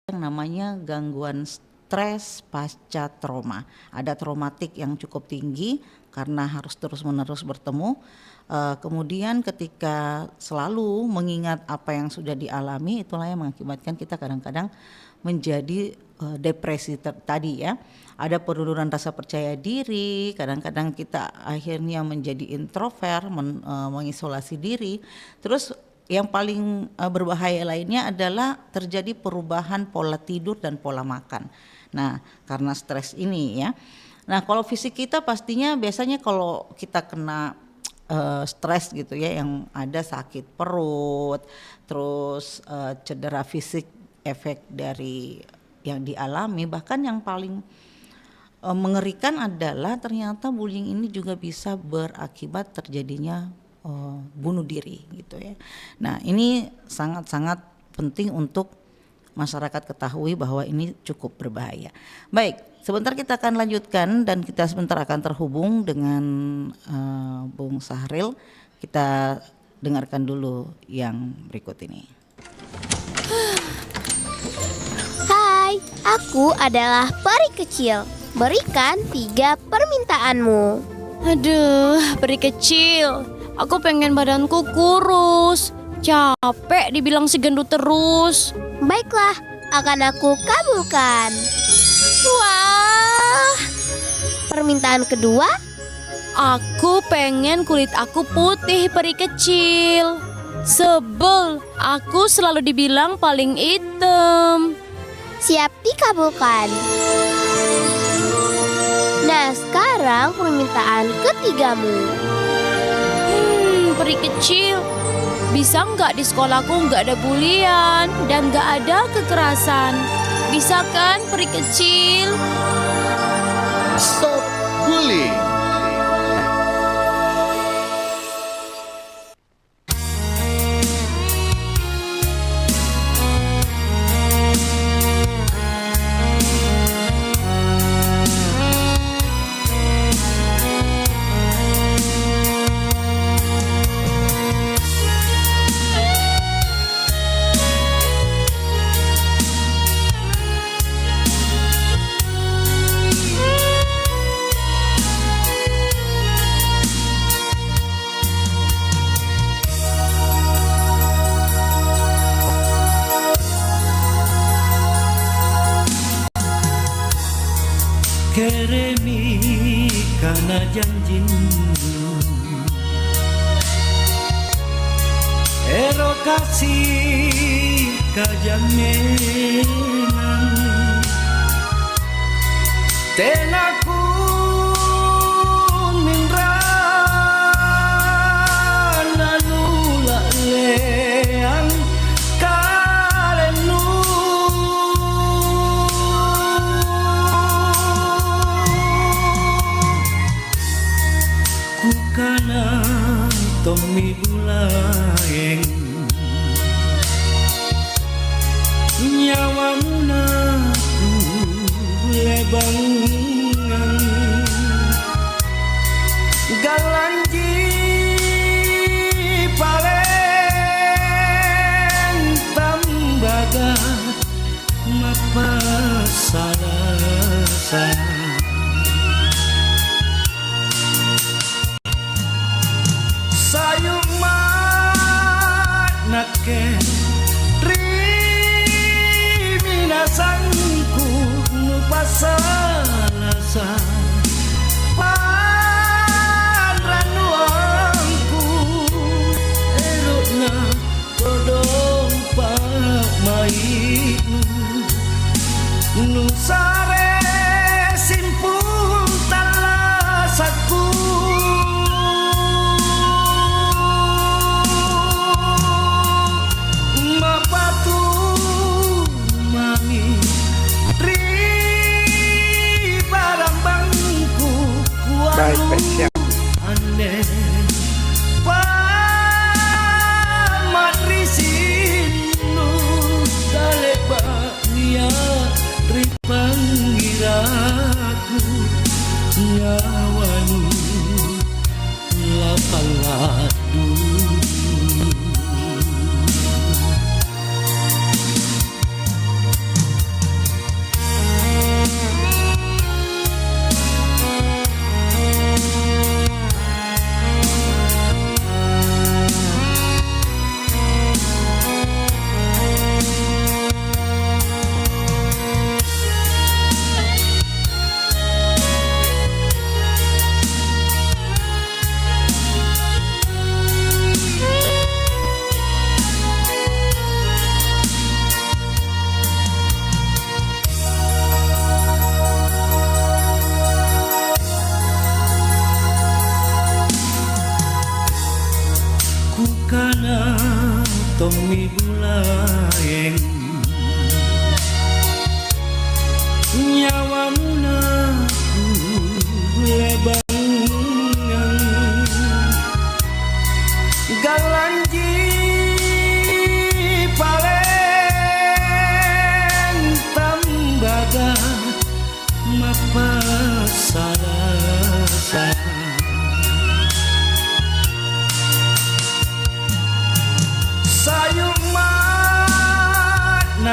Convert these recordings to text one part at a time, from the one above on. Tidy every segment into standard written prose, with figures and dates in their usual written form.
yang namanya gangguan stres pasca trauma. Ada traumatik yang cukup tinggi karena harus terus-menerus bertemu. Kemudian ketika selalu mengingat apa yang sudah dialami, itulah yang mengakibatkan kita kadang-kadang menjadi depresi tadi ya. Ada penurunan rasa percaya diri, kadang-kadang kita akhirnya menjadi introvert, mengisolasi diri. Terus yang paling berbahaya lainnya adalah terjadi perubahan pola tidur dan pola makan. Nah, karena stres ini ya. Nah, kalau fisik kita pastinya biasanya kalau kita kena stres gitu ya, yang ada sakit perut, terus cedera fisik efek dari yang dialami. Bahkan yang paling mengerikan adalah ternyata bullying ini juga bisa berakibat terjadinya bunuh diri gitu ya. Nah, ini sangat-sangat penting untuk masyarakat ketahui bahwa ini cukup berbahaya. Baik, sebentar kita akan lanjutkan dan kita sebentar akan terhubung dengan Bung Sahril. Kita dengarkan dulu yang berikut ini. Hai, aku adalah peri kecil. Berikan 3 permintaanmu. Aduh, peri kecil. Aku pengen badanku kurus. Capek dibilang si gendut terus. Baiklah, akan aku kabulkan. Wah, Permintaan kedua, aku pengen kulit aku putih, peri kecil. Sebel, aku selalu dibilang paling hitam. siap dikabulkan. Nah, sekarang permintaan ketigamu. Peri kecil, bisa nggak di sekolahku nggak ada bulian dan nggak ada kekerasan? Bisa kan, peri kecil? Stop bullying. Keremi karena janjimu, ero kasih kajaminan, tenaku minrana nula leang kalenu. Kana tomi bulaeng nyawamu naku lebangan galanji palen tambaga mapasalasan. Sayung manake riminasangku nupasalasa panranuangku erokna kodong pak mainu nusare sim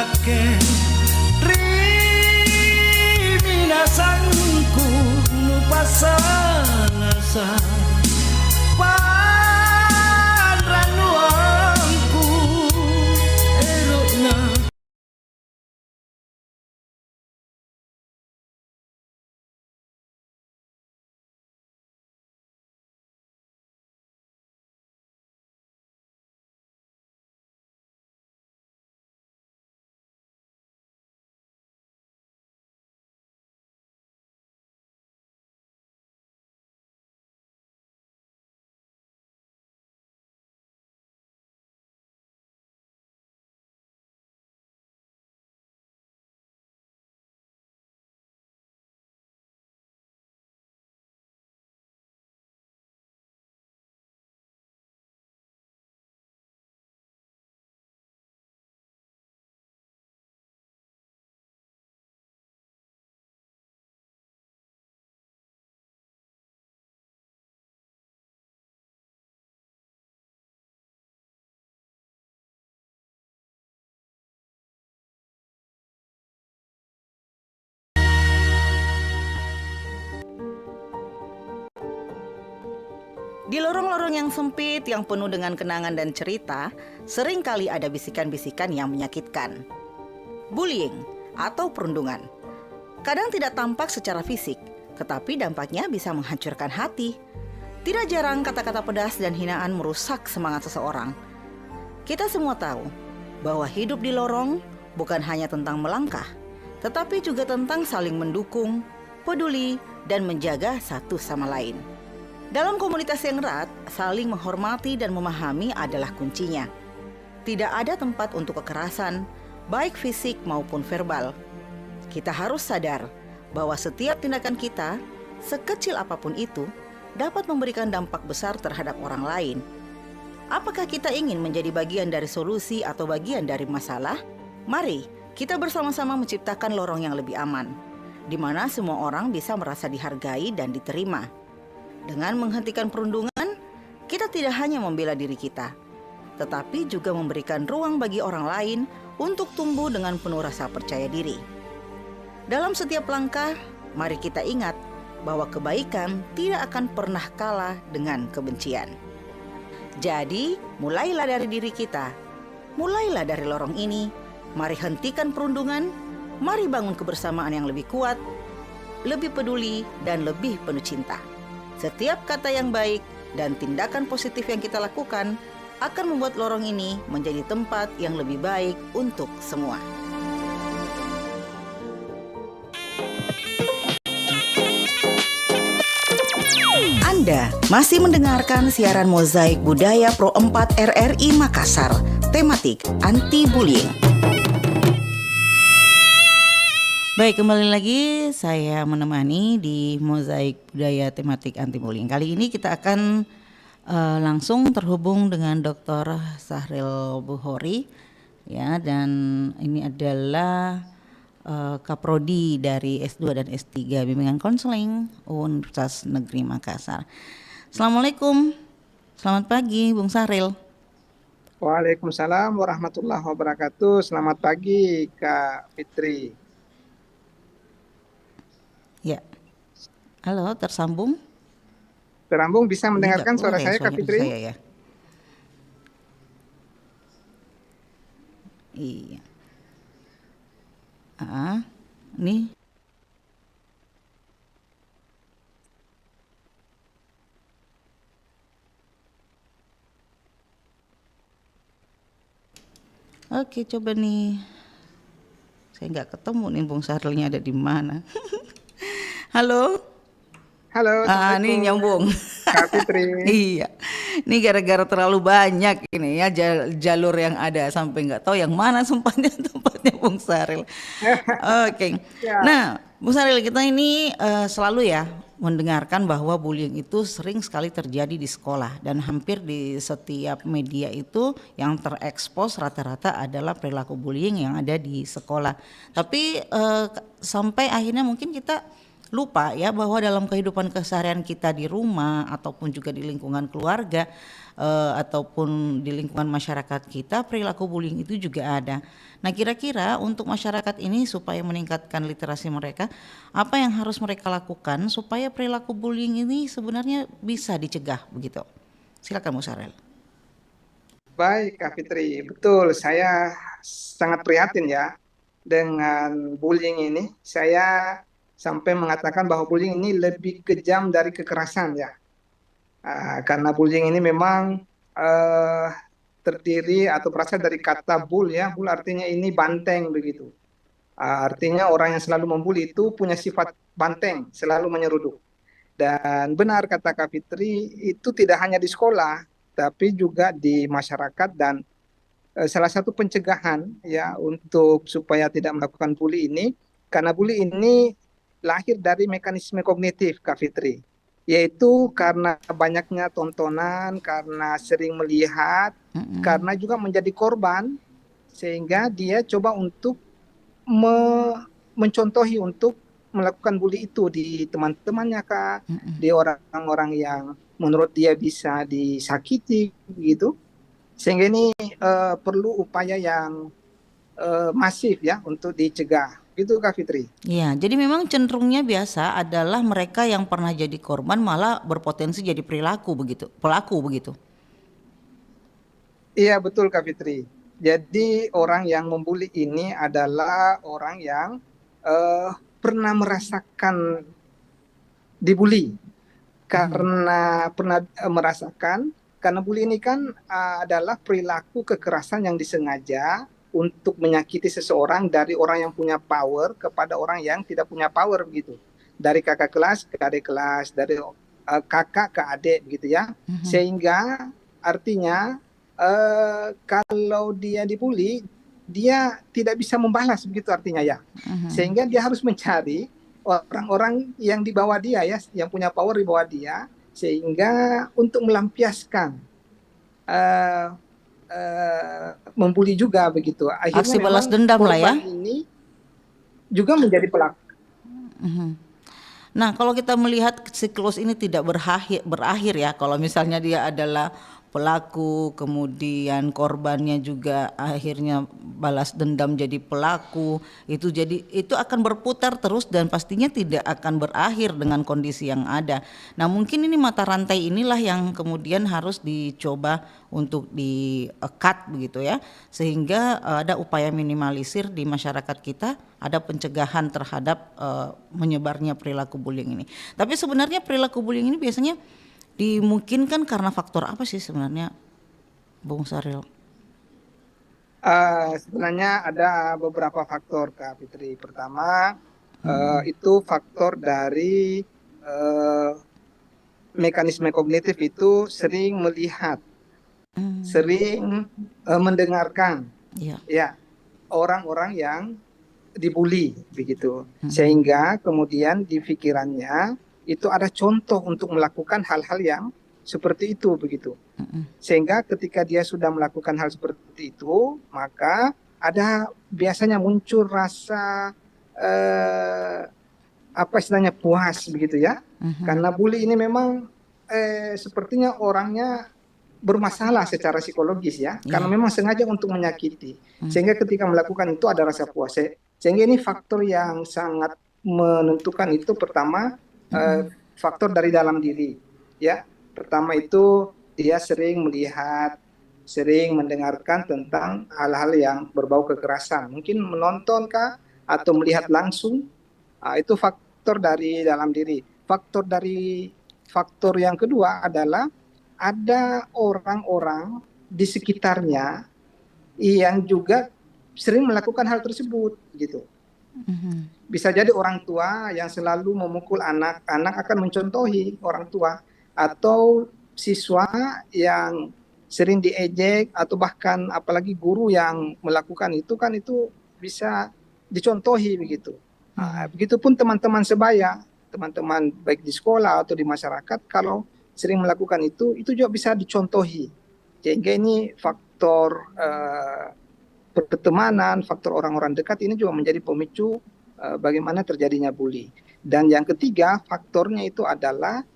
minaken Riminasanku nu pasalasa Panranuangku erokna Di lorong-lorong yang sempit, yang penuh dengan kenangan dan cerita, seringkali ada bisikan-bisikan yang menyakitkan. Bullying atau perundungan. Kadang tidak tampak secara fisik, tetapi dampaknya bisa menghancurkan hati. Tidak jarang kata-kata pedas dan hinaan merusak semangat seseorang. Kita semua tahu bahwa hidup di lorong bukan hanya tentang melangkah, tetapi juga tentang saling mendukung, peduli, dan menjaga satu sama lain. Dalam komunitas yang erat, saling menghormati dan memahami adalah kuncinya. Tidak ada tempat untuk kekerasan, baik fisik maupun verbal. Kita harus sadar bahwa setiap tindakan kita, sekecil apapun itu, dapat memberikan dampak besar terhadap orang lain. Apakah kita ingin menjadi bagian dari solusi atau bagian dari masalah? Mari kita bersama-sama menciptakan lorong yang lebih aman, di mana semua orang bisa merasa dihargai dan diterima. Dengan menghentikan perundungan, kita tidak hanya membela diri kita, tetapi juga memberikan ruang bagi orang lain untuk tumbuh dengan penuh rasa percaya diri. Dalam setiap langkah, mari kita ingat bahwa kebaikan tidak akan pernah kalah dengan kebencian. Jadi, mulailah dari diri kita. Mulailah dari lorong ini. Mari hentikan perundungan. Mari bangun kebersamaan yang lebih kuat, lebih peduli, dan lebih penuh cinta. Setiap kata yang baik dan tindakan positif yang kita lakukan akan membuat lorong ini menjadi tempat yang lebih baik untuk semua. Anda masih mendengarkan siaran Mozaik Budaya Pro 4 RRI Makassar, tematik anti-bullying. Baik, kembali lagi saya menemani di Mozaik Budaya Tematik Anti-Bullying. Kali ini kita akan langsung terhubung dengan Dr. Sahril Bukhori, ya, dan ini adalah Kaprodi dari S2 dan S3 Bimbingan Konseling Universitas Negeri Makassar. Assalamualaikum, selamat pagi Bung Sahril. Waalaikumsalam warahmatullahi wabarakatuh. Selamat pagi Kak Fitri. Ya, halo, tersambung? Terambung, bisa mendengarkan suara saya Kak Fitri? Saya, ya. Iya. Nih. Oke, coba nih. Saya nggak ketemu nih Bung Sahrilnya ada di mana. Halo. Halo. Ini nyambung. Kak Fitri. Iya. Ini gara-gara terlalu banyak ini ya jalur yang ada sampai nggak tahu yang mana tempatnya Bung Sahril. Oke. Ya. Nah, Bung Sahril, kita ini selalu ya mendengarkan bahwa bullying itu sering sekali terjadi di sekolah dan hampir di setiap media itu yang terekspos rata-rata adalah perilaku bullying yang ada di sekolah. Tapi sampai akhirnya mungkin kita lupa ya bahwa dalam kehidupan keseharian kita di rumah ataupun juga di lingkungan keluarga ataupun di lingkungan masyarakat kita, perilaku bullying itu juga ada. Nah, kira-kira untuk masyarakat ini supaya meningkatkan literasi mereka, apa yang harus mereka lakukan supaya perilaku bullying ini sebenarnya bisa dicegah begitu? Silakan Bu Sarel. Baik, Kak Fitri. Betul, saya sangat prihatin ya dengan bullying ini. Saya sampai mengatakan bahwa bullying ini lebih kejam dari kekerasan ya. Karena bullying ini memang eh, terdiri atau berasal dari kata bull ya. Bull artinya ini banteng begitu. Artinya orang yang selalu membuli itu punya sifat banteng, selalu menyeruduk. Dan benar kata Kak Fitri, itu tidak hanya di sekolah, tapi juga di masyarakat dan salah satu pencegahan ya untuk supaya tidak melakukan bully ini, karena bully ini lahir dari mekanisme kognitif, Kak Fitri, yaitu karena banyaknya tontonan, karena sering melihat, karena juga menjadi korban, sehingga dia coba untuk mencontohi untuk melakukan bully itu di teman-temannya Kak, di orang-orang yang menurut dia bisa disakiti gitu. Sehingga ini perlu upaya yang masif ya untuk dicegah. Gitu Kak Fitri. Iya, jadi memang cenderungnya biasa adalah mereka yang pernah jadi korban malah berpotensi jadi pelaku begitu. Iya betul Kak Fitri. Jadi orang yang membuli ini adalah orang yang pernah merasakan dibully, karena pernah merasakan, karena bully ini kan adalah perilaku kekerasan yang disengaja untuk menyakiti seseorang dari orang yang punya power kepada orang yang tidak punya power begitu, dari kakak kelas ke adik kelas, dari kakak ke adik begitu ya, sehingga artinya kalau dia dibully dia tidak bisa membalas begitu artinya ya, sehingga dia harus mencari orang-orang yang di bawah dia ya, yang punya power di bawah dia, sehingga untuk melampiaskan membuli juga begitu. Akhirnya Aksi balas dendam lah ya. Ini juga menjadi pelaku. Nah, kalau kita melihat siklus ini tidak berakhir ya, kalau misalnya dia adalah pelaku, kemudian korbannya juga akhirnya balas dendam jadi pelaku, itu akan berputar terus dan pastinya tidak akan berakhir dengan kondisi yang ada. Nah, mungkin ini mata rantai inilah yang kemudian harus dicoba untuk di-cut begitu ya, sehingga ada upaya minimalisir di masyarakat kita, ada pencegahan terhadap menyebarnya perilaku bullying ini. Tapi sebenarnya perilaku bullying ini biasanya dimungkinkan karena faktor apa sih sebenarnya, Bung Saril? Sebenarnya ada beberapa faktor Kak Fitri. Pertama itu faktor dari mekanisme kognitif itu sering melihat, sering mendengarkan ya orang-orang yang dibully begitu, sehingga kemudian di pikirannya itu ada contoh untuk melakukan hal-hal yang seperti itu begitu. Sehingga ketika dia sudah melakukan hal seperti itu, maka ada biasanya muncul rasa apa istilahnya puas begitu ya. Karena bully ini memang sepertinya orangnya bermasalah secara psikologis ya, karena memang sengaja untuk menyakiti. Sehingga ketika melakukan itu ada rasa puas. Sehingga ini faktor yang sangat menentukan itu. Pertama, faktor dari dalam diri ya. Pertama itu dia sering melihat, sering mendengarkan tentang hal-hal yang berbau kekerasan, mungkin menonton kah atau melihat langsung. Itu faktor dari dalam diri. Faktor yang kedua adalah ada orang-orang di sekitarnya yang juga sering melakukan hal tersebut gitu. Bisa jadi orang tua yang selalu memukul anak akan mencontohi orang tua, atau siswa yang sering diejek, atau bahkan apalagi guru yang melakukan itu kan itu bisa dicontohi begitu. Begitupun teman-teman sebaya, teman-teman baik di sekolah atau di masyarakat, kalau sering melakukan itu juga bisa dicontohi. Sehingga ini faktor pertemanan, faktor orang-orang dekat ini juga menjadi pemicu bagaimana terjadinya bully. Dan yang ketiga faktornya itu adalah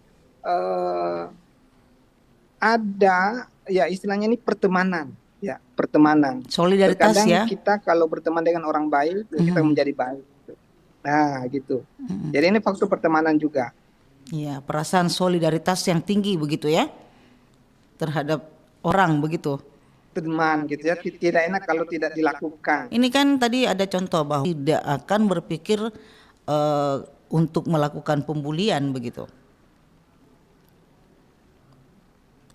eh, ada ya istilahnya ini pertemanan, ya pertemanan. Solidaritas Terkadang ya. kita kalau berteman dengan orang baik, kita menjadi baik. Nah, gitu. Jadi ini faktor pertemanan juga. Iya, perasaan solidaritas yang tinggi begitu ya terhadap orang begitu. Teman gitu ya, tidak enak kalau tidak dilakukan. Ini kan tadi ada contoh bahwa tidak akan berpikir untuk melakukan pembulian begitu.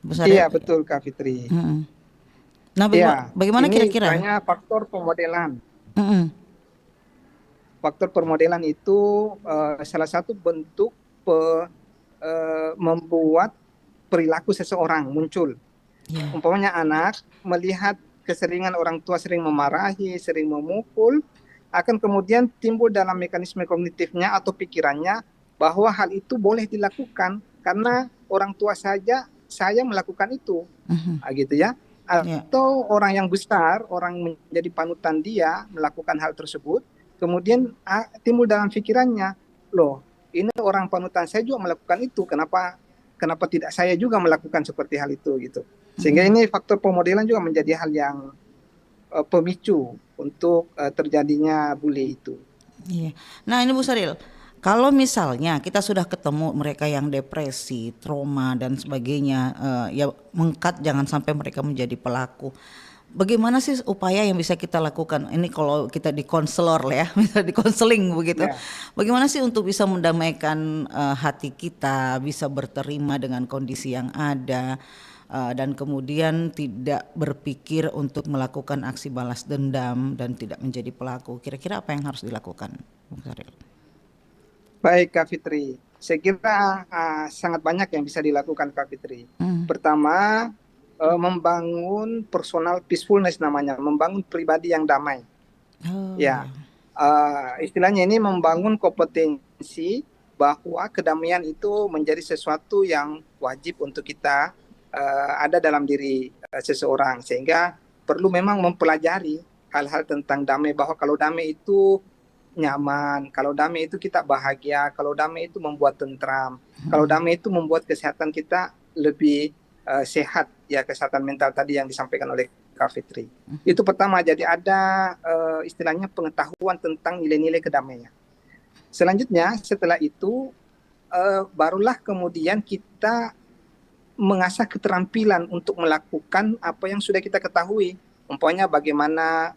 Besar Iya, ya? betul Kak Fitri. Nah, Iya, bagaimana ini kira-kira? banyak faktor pemodelan. Mm-mm. Faktor permodelan itu salah satu bentuk membuat perilaku seseorang muncul. Ya. Umpamanya anak melihat keseringan orang tua sering memarahi, sering memukul, akan kemudian timbul dalam mekanisme kognitifnya atau pikirannya bahwa hal itu boleh dilakukan karena orang tua saja saya melakukan itu, gitu ya. Atau orang yang besar, orang menjadi panutan dia melakukan hal tersebut, kemudian timbul dalam pikirannya, loh ini orang panutan saya juga melakukan itu, kenapa tidak saya juga melakukan seperti hal itu gitu. Sehingga ini faktor pemodelan juga menjadi hal yang pemicu untuk terjadinya bully itu. Iya. Nah ini Bu Saril, kalau misalnya kita sudah ketemu mereka yang depresi, trauma dan sebagainya, ya mengkat jangan sampai mereka menjadi pelaku. Bagaimana sih upaya yang bisa kita lakukan? Ini kalau kita di konselor lah ya, bisa di konseling begitu. Ya. Bagaimana sih untuk bisa mendamaikan hati kita, bisa berterima dengan kondisi yang ada, dan kemudian tidak berpikir untuk melakukan aksi balas dendam dan tidak menjadi pelaku. Kira-kira apa yang harus dilakukan, Bung Saril? Baik Kak Fitri, saya kira sangat banyak yang bisa dilakukan Kak Fitri. Pertama, membangun personal peacefulness namanya, membangun pribadi yang damai. Ya, istilahnya ini membangun kompetensi bahwa kedamaian itu menjadi sesuatu yang wajib untuk kita ada dalam diri seseorang, sehingga perlu memang mempelajari hal-hal tentang damai, bahwa kalau damai itu nyaman, kalau damai itu kita bahagia, kalau damai itu membuat tentram, kalau damai itu membuat kesehatan kita lebih sehat, ya kesehatan mental tadi yang disampaikan oleh Kak Fitri. Itu pertama, jadi ada istilahnya pengetahuan tentang nilai-nilai kedamaian. Selanjutnya setelah itu barulah kemudian kita mengasah keterampilan untuk melakukan apa yang sudah kita ketahui. Umpamanya bagaimana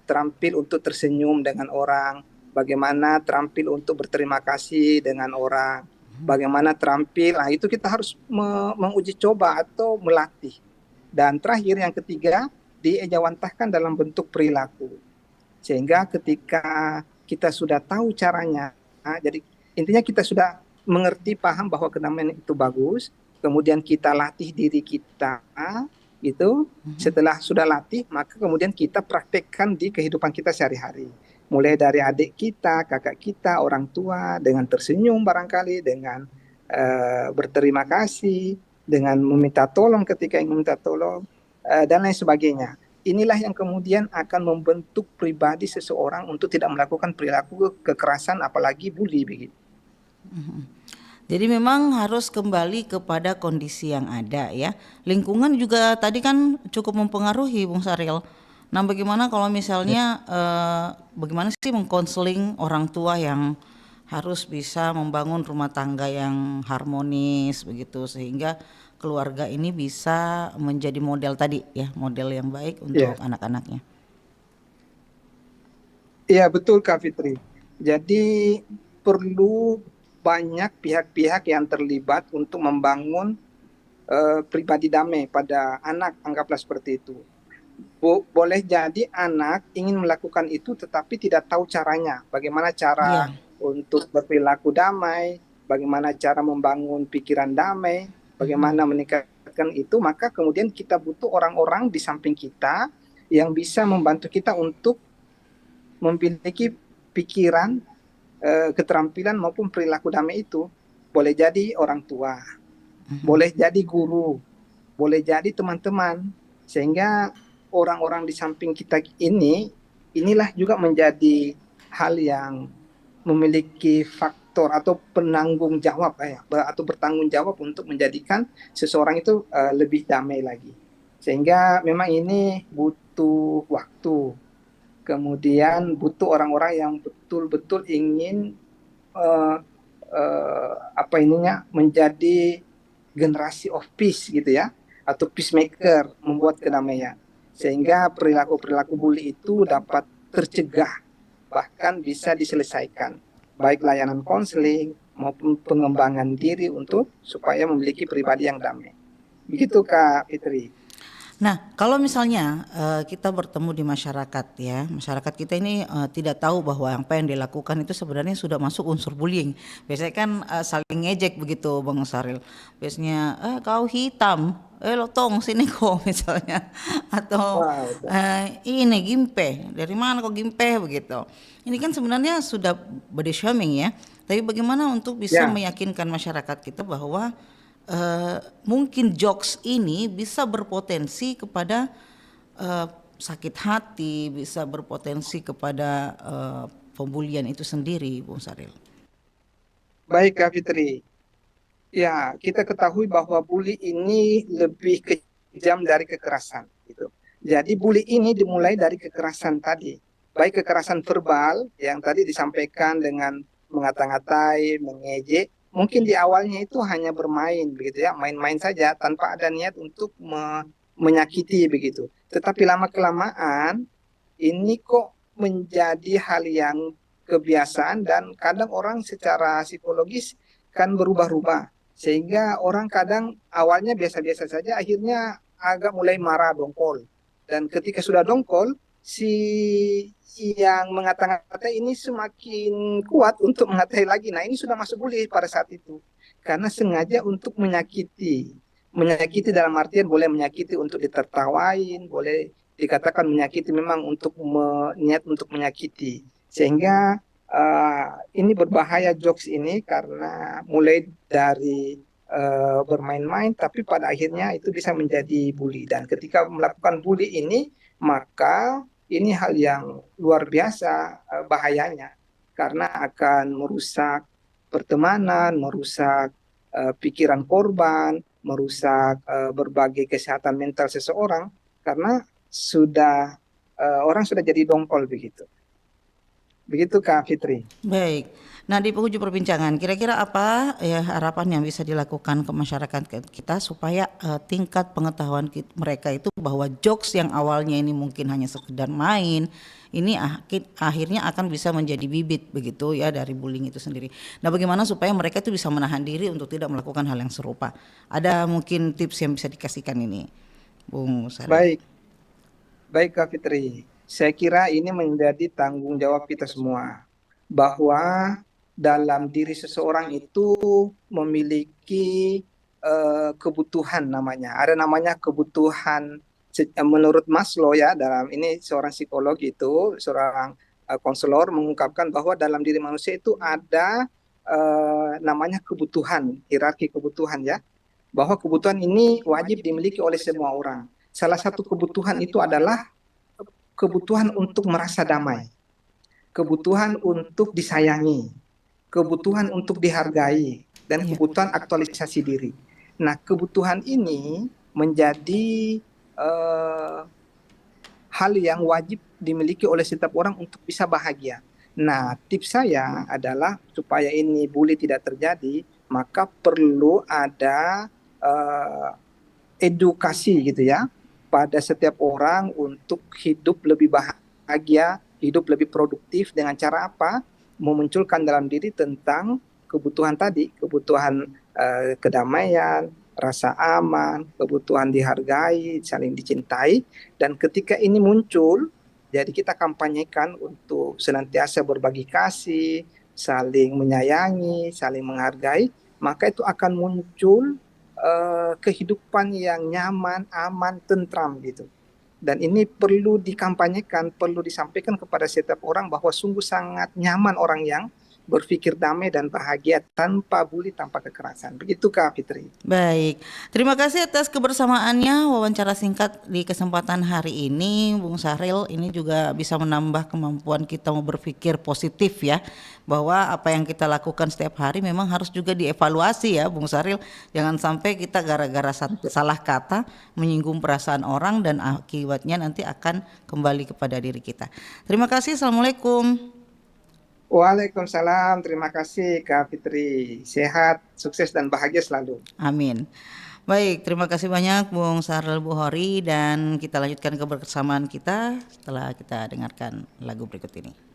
terampil untuk tersenyum dengan orang, bagaimana terampil untuk berterima kasih dengan orang, bagaimana terampil, nah itu kita harus menguji coba atau melatih. Dan terakhir yang ketiga, diejawantahkan dalam bentuk perilaku. Sehingga ketika kita sudah tahu caranya, jadi intinya kita sudah mengerti, paham bahwa kedamaian itu bagus, kemudian kita latih diri kita, gitu. Setelah sudah latih, maka kemudian kita praktekkan di kehidupan kita sehari-hari. Mulai dari adik kita, kakak kita, orang tua, dengan tersenyum barangkali, dengan berterima kasih, dengan meminta tolong ketika ingin meminta tolong, dan lain sebagainya. Inilah yang kemudian akan membentuk pribadi seseorang untuk tidak melakukan perilaku kekerasan, apalagi bully begitu. Jadi memang harus kembali kepada kondisi yang ada ya. Lingkungan juga tadi kan cukup mempengaruhi Bung Saril. Nah bagaimana kalau misalnya bagaimana sih mengkonseling orang tua yang harus bisa membangun rumah tangga yang harmonis begitu, sehingga keluarga ini bisa menjadi model tadi ya, model yang baik untuk anak-anaknya. Iya betul Kak Fitri. Jadi perlu banyak pihak-pihak yang terlibat untuk membangun pribadi damai pada anak, anggaplah seperti itu. Boleh jadi anak ingin melakukan itu tetapi tidak tahu caranya, bagaimana cara untuk berperilaku damai, bagaimana cara membangun pikiran damai, bagaimana meningkatkan itu, maka kemudian kita butuh orang-orang di samping kita yang bisa membantu kita untuk memiliki pikiran, keterampilan maupun perilaku damai itu. Boleh jadi orang tua, boleh jadi guru, boleh jadi teman-teman, sehingga orang-orang di samping kita inilah juga menjadi hal yang memiliki faktor atau penanggung jawab atau bertanggung jawab untuk menjadikan seseorang itu lebih damai lagi. Sehingga memang ini butuh waktu. Kemudian butuh orang-orang yang betul-betul ingin menjadi generasi of peace gitu ya, atau peacemaker, membuat kedamaian. Sehingga perilaku-perilaku bully itu dapat tercegah, bahkan bisa diselesaikan, baik layanan konseling maupun pengembangan diri untuk supaya memiliki pribadi yang damai. Begitu Kak Fitri. Nah, kalau misalnya kita bertemu di masyarakat ya, masyarakat kita ini tidak tahu bahwa apa yang dilakukan itu sebenarnya sudah masuk unsur bullying. Biasanya kan saling ngejek begitu Bang Saril. Biasanya kau hitam, lotong sini kok misalnya, atau ini gimpe, dari mana kok gimpe begitu. Ini kan sebenarnya sudah body shaming ya. Tapi bagaimana untuk bisa meyakinkan masyarakat kita bahwa mungkin jokes ini bisa berpotensi kepada sakit hati, bisa berpotensi kepada pembulian itu sendiri, Bung Saril. Baik Kak Fitri. Ya, kita ketahui bahwa bully ini lebih kejam dari kekerasan gitu. Jadi bully ini dimulai dari kekerasan tadi. Baik kekerasan verbal yang tadi disampaikan dengan mengata-ngatai, mengejek. Mungkin di awalnya itu hanya bermain begitu ya, main-main saja tanpa ada niat untuk menyakiti begitu. Tetapi lama-kelamaan ini kok menjadi hal yang kebiasaan dan kadang orang secara psikologis kan berubah-ubah. Sehingga orang kadang awalnya biasa-biasa saja, akhirnya agak mulai marah, dongkol. Dan ketika sudah dongkol, si yang mengata-ngatai ini semakin kuat untuk mengatai lagi. Nah, ini sudah masuk bully pada saat itu. Karena sengaja untuk menyakiti. Menyakiti dalam artian boleh menyakiti untuk ditertawain, boleh dikatakan menyakiti memang untuk niat untuk menyakiti. Sehingga ini berbahaya jokes ini karena mulai dari bermain-main, tapi pada akhirnya itu bisa menjadi bully. Dan ketika melakukan bully ini, maka ini hal yang luar biasa bahayanya, karena akan merusak pertemanan, merusak pikiran korban, merusak berbagai kesehatan mental seseorang, karena sudah orang sudah jadi dongkol begitu. Begitu Kak Fitri. Baik. Nah, di penghujung perbincangan, kira-kira apa ya harapan yang bisa dilakukan ke masyarakat kita supaya tingkat pengetahuan mereka itu bahwa jokes yang awalnya ini mungkin hanya sekedar main, ini akhirnya akan bisa menjadi bibit begitu ya dari bullying itu sendiri. Nah, bagaimana supaya mereka itu bisa menahan diri untuk tidak melakukan hal yang serupa? Ada mungkin tips yang bisa dikasihkan ini, Bung Saril? Baik Kak Fitri. Saya kira ini menjadi tanggung jawab kita semua, bahwa dalam diri seseorang itu memiliki kebutuhan namanya. Ada namanya kebutuhan menurut Maslow ya, dalam ini seorang psikolog itu, seorang konselor mengungkapkan bahwa dalam diri manusia itu ada namanya kebutuhan, hierarki kebutuhan ya. Bahwa kebutuhan ini wajib dimiliki oleh semua orang. Salah satu kebutuhan itu adalah kebutuhan untuk merasa damai, kebutuhan untuk disayangi, kebutuhan untuk dihargai, dan kebutuhan aktualisasi diri. Nah, kebutuhan ini menjadi hal yang wajib dimiliki oleh setiap orang untuk bisa bahagia. Nah, tips saya adalah supaya ini bully tidak terjadi, maka perlu ada edukasi gitu ya, pada setiap orang untuk hidup lebih bahagia, hidup lebih produktif dengan cara apa? Memunculkan dalam diri tentang kebutuhan tadi, kebutuhan kedamaian, rasa aman, kebutuhan dihargai, saling dicintai. Dan ketika ini muncul, jadi kita kampanyekan untuk senantiasa berbagi kasih, saling menyayangi, saling menghargai, maka itu akan muncul kehidupan yang nyaman, aman, tentram gitu. Dan ini perlu dikampanyekan, perlu disampaikan kepada setiap orang bahwa sungguh sangat nyaman orang yang berpikir damai dan bahagia tanpa bully, tanpa kekerasan. Begitu Kak Fitri. Baik, terima kasih atas kebersamaannya wawancara singkat di kesempatan hari ini, Bung Sahril. Ini juga bisa menambah kemampuan kita mau berpikir positif ya, bahwa apa yang kita lakukan setiap hari memang harus juga dievaluasi ya, Bung Sahril. Jangan sampai kita gara-gara salah kata menyinggung perasaan orang dan akibatnya nanti akan kembali kepada diri kita. Terima kasih, Assalamualaikum. Waalaikumsalam, terima kasih Kak Fitri. Sehat, sukses dan bahagia selalu. Amin. Baik, terima kasih banyak Bung Sahril Buhori dan kita lanjutkan kebersamaan kita setelah kita dengarkan lagu berikut ini.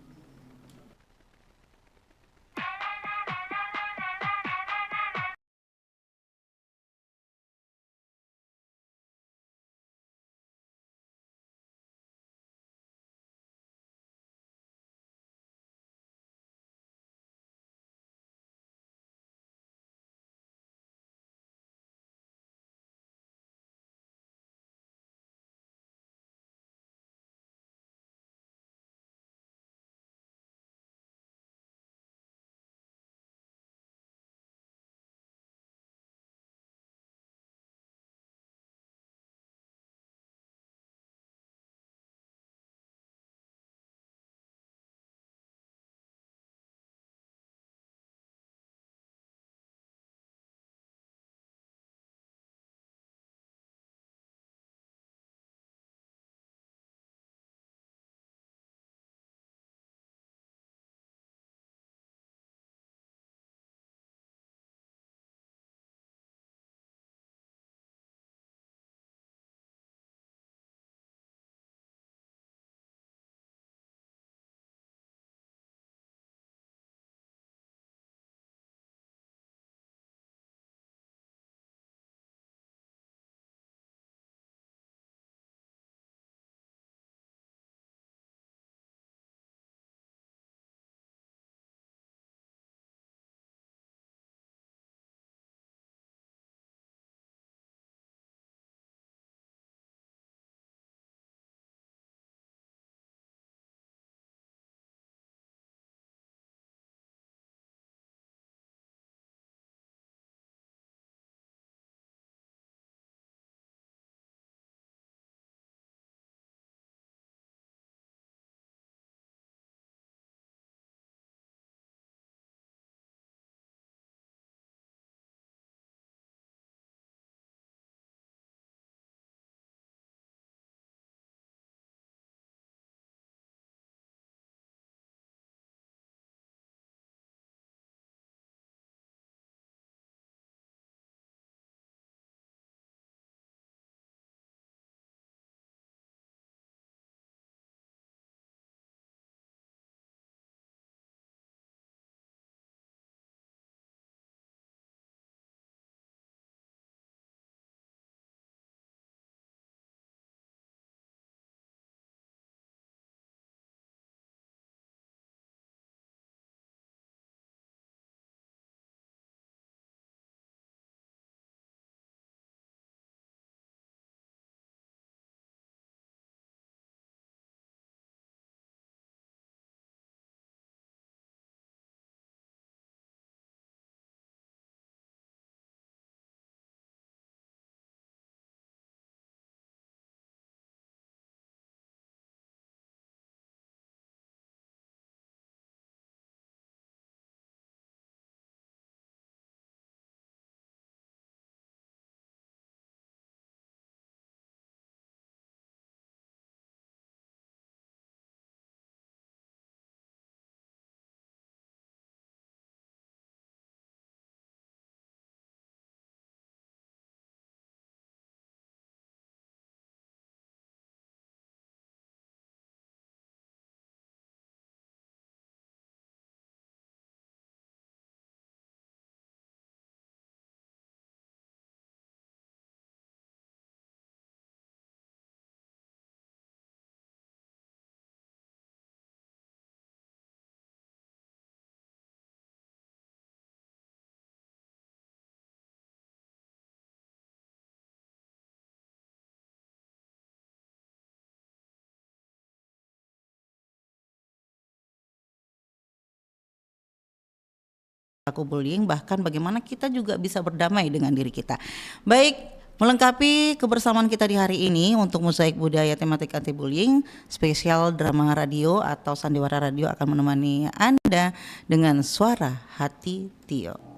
perilaku bullying, bahkan bagaimana kita juga bisa berdamai dengan diri kita. Baik, melengkapi kebersamaan kita di hari ini untuk Mozaik Budaya tematik anti bullying, spesial drama radio atau Sandiwara Radio akan menemani Anda dengan Suara Hati Tio.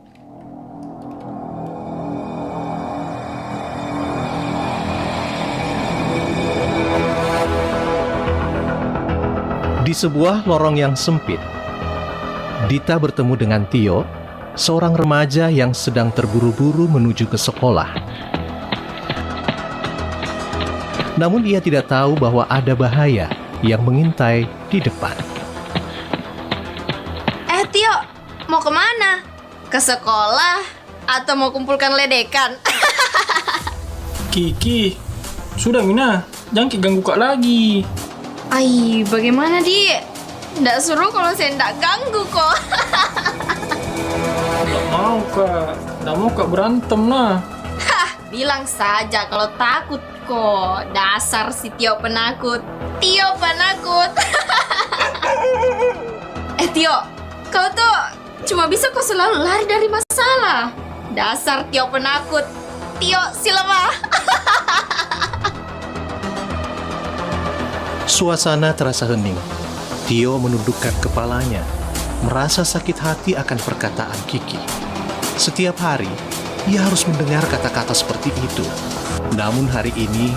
Di sebuah lorong yang sempit, Dita bertemu dengan Tio, seorang remaja yang sedang terburu-buru menuju ke sekolah. Namun ia tidak tahu bahwa ada bahaya yang mengintai di depan. Tio, mau kemana? Ke sekolah atau mau kumpulkan ledekan? Kiki, sudah Mina, jangan ganggu Kak lagi. Ai, bagaimana Di? Nggak seru kalau saya nggak ganggu kok. Nggak mau Kak berantem lah. Bilang saja kalau takut kok. Dasar si Tio penakut. Tio penakut. Tio, kau tuh cuma bisa kok selalu lari dari masalah. Dasar Tio penakut. Tio si lemah. Suasana terasa hening. Tio menundukkan kepalanya, merasa sakit hati akan perkataan Kiki. Setiap hari, ia harus mendengar kata-kata seperti itu. Namun hari ini,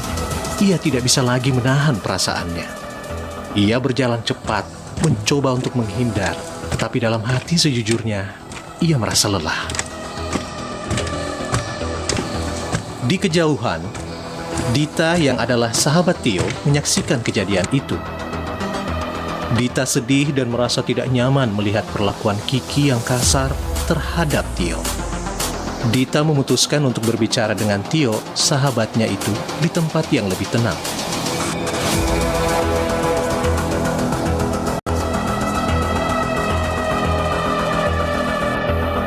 ia tidak bisa lagi menahan perasaannya. Ia berjalan cepat, mencoba untuk menghindar, tetapi dalam hati sejujurnya, ia merasa lelah. Di kejauhan, Dita yang adalah sahabat Tio menyaksikan kejadian itu. Dita sedih dan merasa tidak nyaman melihat perlakuan Kiki yang kasar terhadap Tio. Dita memutuskan untuk berbicara dengan Tio, sahabatnya itu, di tempat yang lebih tenang.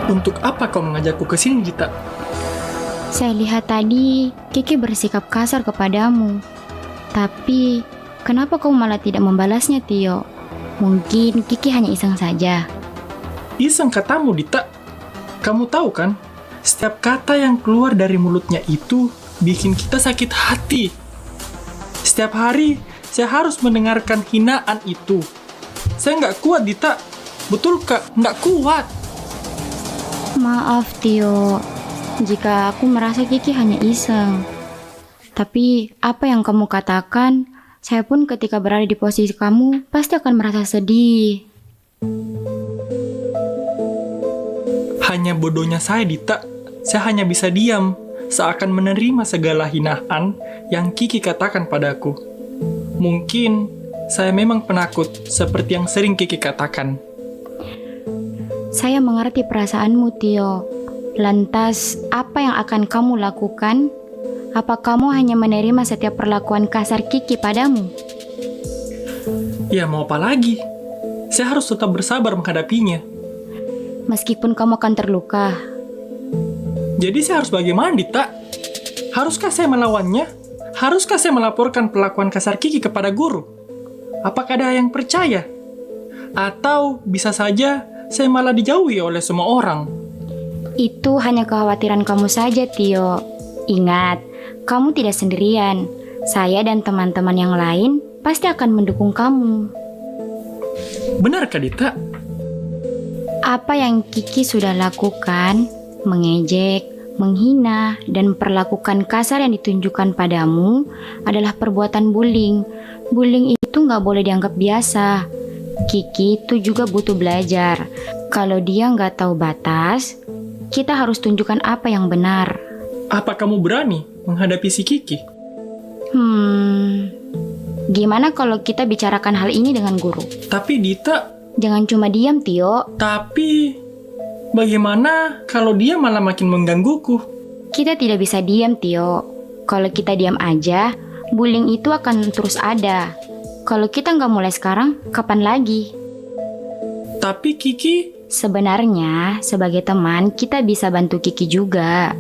Untuk apa kau mengajakku ke sini, Dita? Saya lihat tadi Kiki bersikap kasar kepadamu. Tapi, kenapa kau malah tidak membalasnya, Tio? Mungkin Kiki hanya iseng saja. Iseng katamu, Dita. Kamu tahu kan, setiap kata yang keluar dari mulutnya itu bikin kita sakit hati. Setiap hari, saya harus mendengarkan hinaan itu. Saya nggak kuat, Dita. Betul, Kak? Nggak kuat. Maaf, Tio. Jika aku merasa Kiki hanya iseng. Tapi apa yang kamu katakan, saya pun ketika berada di posisi kamu pasti akan merasa sedih. Hanya bodohnya saya, Dita. Saya hanya bisa diam, seakan menerima segala hinaan yang Kiki katakan padaku. Mungkin saya memang penakut, seperti yang sering Kiki katakan. Saya mengerti perasaanmu, Tio. Lantas, apa yang akan kamu lakukan? Apa kamu hanya menerima setiap perlakuan kasar Kiki padamu? Ya, mau apa lagi? Saya harus tetap bersabar menghadapinya. Meskipun kamu akan terluka. Jadi saya harus bagaimana, Dita? Haruskah saya melawannya? Haruskah saya melaporkan perlakuan kasar Kiki kepada guru? Apakah ada yang percaya? Atau bisa saja saya malah dijauhi oleh semua orang? Itu hanya kekhawatiran kamu saja, Tio. Ingat, kamu tidak sendirian. Saya dan teman-teman yang lain pasti akan mendukung kamu. Benarkah, Dita? Apa yang Kiki sudah lakukan, mengejek, menghina, dan memperlakukan kasar yang ditunjukkan padamu adalah perbuatan bullying. Bullying itu nggak boleh dianggap biasa. Kiki itu juga butuh belajar. Kalau dia nggak tahu batas, kita harus tunjukkan apa yang benar. Apa kamu berani menghadapi si Kiki? Gimana kalau kita bicarakan hal ini dengan guru? Tapi Dita... Jangan cuma diam, Tio. Tapi... bagaimana kalau dia malah makin menggangguku? Kita tidak bisa diam, Tio. Kalau kita diam aja, bullying itu akan terus ada. Kalau kita nggak mulai sekarang, kapan lagi? Tapi Kiki... Sebenarnya, sebagai teman, kita bisa bantu Kiki juga.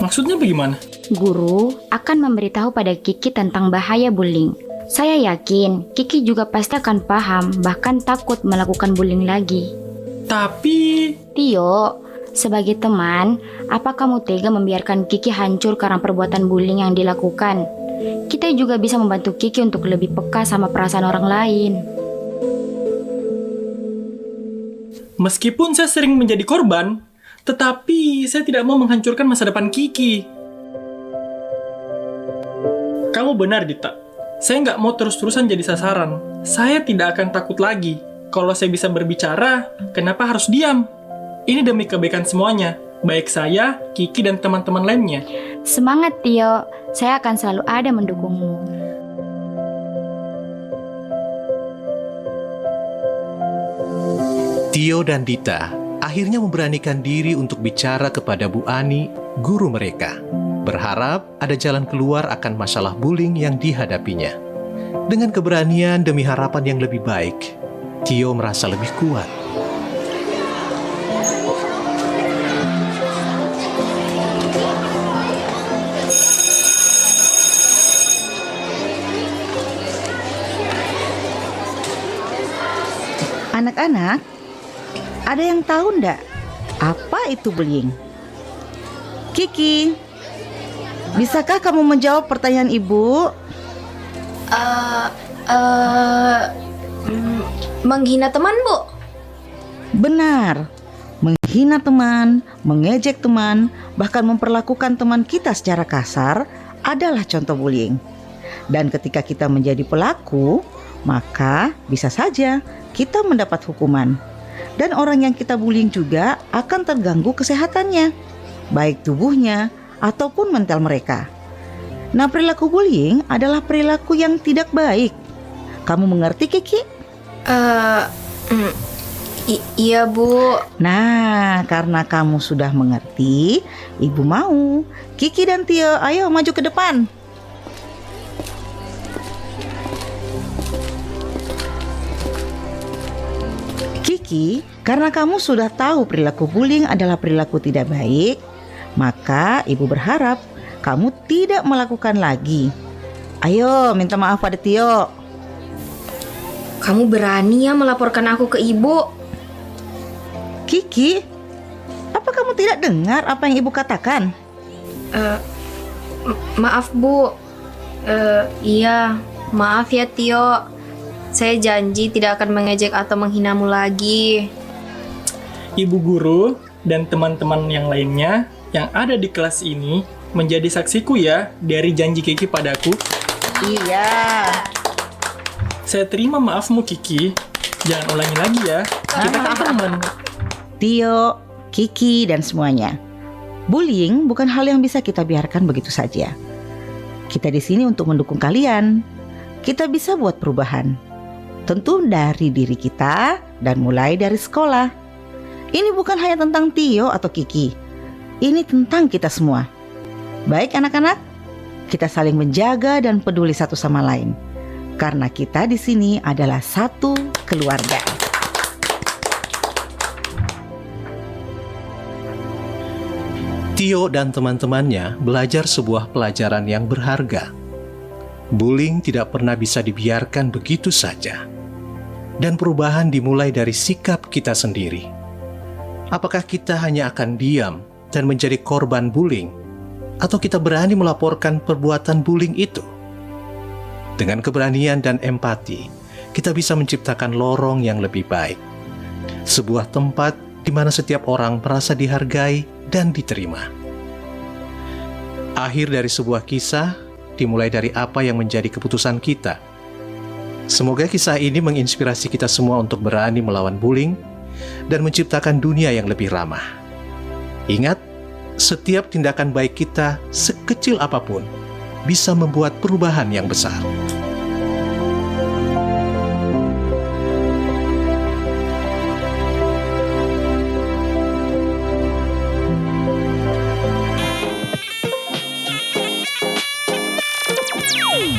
Maksudnya bagaimana? Guru akan memberitahu pada Kiki tentang bahaya bullying. Saya yakin Kiki juga pasti akan paham, bahkan takut melakukan bullying lagi. Tapi... Tio, sebagai teman, apa kamu tega membiarkan Kiki hancur karena perbuatan bullying yang dilakukan? Kita juga bisa membantu Kiki untuk lebih peka sama perasaan orang lain. Meskipun saya sering menjadi korban, tetapi saya tidak mau menghancurkan masa depan Kiki. Kamu benar, Dita. Saya nggak mau terus-terusan jadi sasaran. Saya tidak akan takut lagi. Kalau saya bisa berbicara, kenapa harus diam? Ini demi kebaikan semuanya, baik saya, Kiki, dan teman-teman lainnya. Semangat, Tio. Saya akan selalu ada mendukungmu. Tio dan Dita akhirnya memberanikan diri untuk bicara kepada Bu Ani, guru mereka. Berharap ada jalan keluar akan masalah bullying yang dihadapinya. Dengan keberanian demi harapan yang lebih baik, Tio merasa lebih kuat. Anak-anak, ada yang tahu ndak apa itu bullying? Kiki, bisakah kamu menjawab pertanyaan ibu? Menghina teman, Bu. Benar, menghina teman, mengejek teman, bahkan memperlakukan teman kita secara kasar adalah contoh bullying. Dan ketika kita menjadi pelaku, maka bisa saja kita mendapat hukuman. Dan orang yang kita bullying juga akan terganggu kesehatannya, baik tubuhnya ataupun mental mereka. Nah, perilaku bullying adalah perilaku yang tidak baik. Kamu mengerti, Kiki? Iya, Bu. Nah, karena kamu sudah mengerti, Ibu mau Kiki dan Tio, ayo maju ke depan. Kiki, karena kamu sudah tahu perilaku bullying adalah perilaku tidak baik, maka Ibu berharap kamu tidak melakukan lagi. Ayo, minta maaf pada Tio. Kamu berani ya melaporkan aku ke Ibu? Kiki, apa kamu tidak dengar apa yang Ibu katakan? Maaf, Bu. Iya, maaf ya, Tio. Saya janji tidak akan mengejek atau menghinamu lagi. Ibu guru dan teman-teman yang lainnya yang ada di kelas ini menjadi saksiku ya dari janji Kiki padaku. Iya. Saya terima maafmu, Kiki. Jangan ulangi lagi ya. Kita kan teman. Tio, Kiki, dan semuanya. Bullying bukan hal yang bisa kita biarkan begitu saja. Kita di sini untuk mendukung kalian. Kita bisa buat perubahan. Tentu dari diri kita dan mulai dari sekolah. Ini bukan hanya tentang Tio atau Kiki. Ini tentang kita semua. Baik anak-anak, kita saling menjaga dan peduli satu sama lain. Karena kita di sini adalah satu keluarga. Tio dan teman-temannya belajar sebuah pelajaran yang berharga. Bullying tidak pernah bisa dibiarkan begitu saja. Dan perubahan dimulai dari sikap kita sendiri. Apakah kita hanya akan diam dan menjadi korban bullying? Atau kita berani melaporkan perbuatan bullying itu? Dengan keberanian dan empati, kita bisa menciptakan lorong yang lebih baik. Sebuah tempat di mana setiap orang merasa dihargai dan diterima. Akhir dari sebuah kisah dimulai dari apa yang menjadi keputusan kita. Semoga kisah ini menginspirasi kita semua untuk berani melawan bullying dan menciptakan dunia yang lebih ramah. Ingat, setiap tindakan baik kita, sekecil apapun, bisa membuat perubahan yang besar.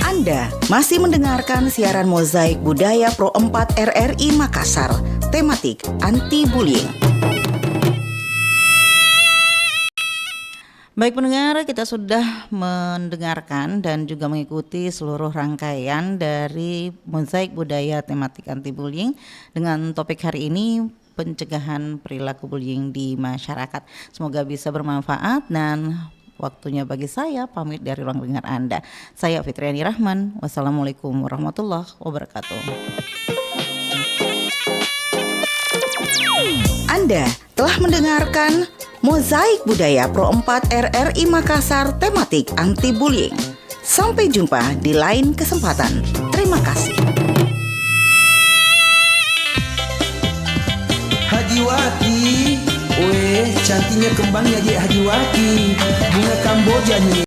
Anda masih mendengarkan siaran Mozaik Budaya Pro 4 RRI Makassar, tematik anti-bullying. Baik pendengar, kita sudah mendengarkan dan juga mengikuti seluruh rangkaian dari Mozaik Budaya tematik anti-bullying. Dengan topik hari ini, pencegahan perilaku bullying di masyarakat. Semoga bisa bermanfaat dan waktunya bagi saya pamit dari ruang dengar Anda. Saya Fitriani Rahman. Wassalamualaikum warahmatullahi wabarakatuh. Anda telah mendengarkan Mozaik Budaya Pro 4 RRI Makassar tematik anti-bullying. Sampai jumpa di lain kesempatan. Terima kasih. Hajiwati, weh cantiknya kembangnya dia Hajiwati, bunga Kamboja nih.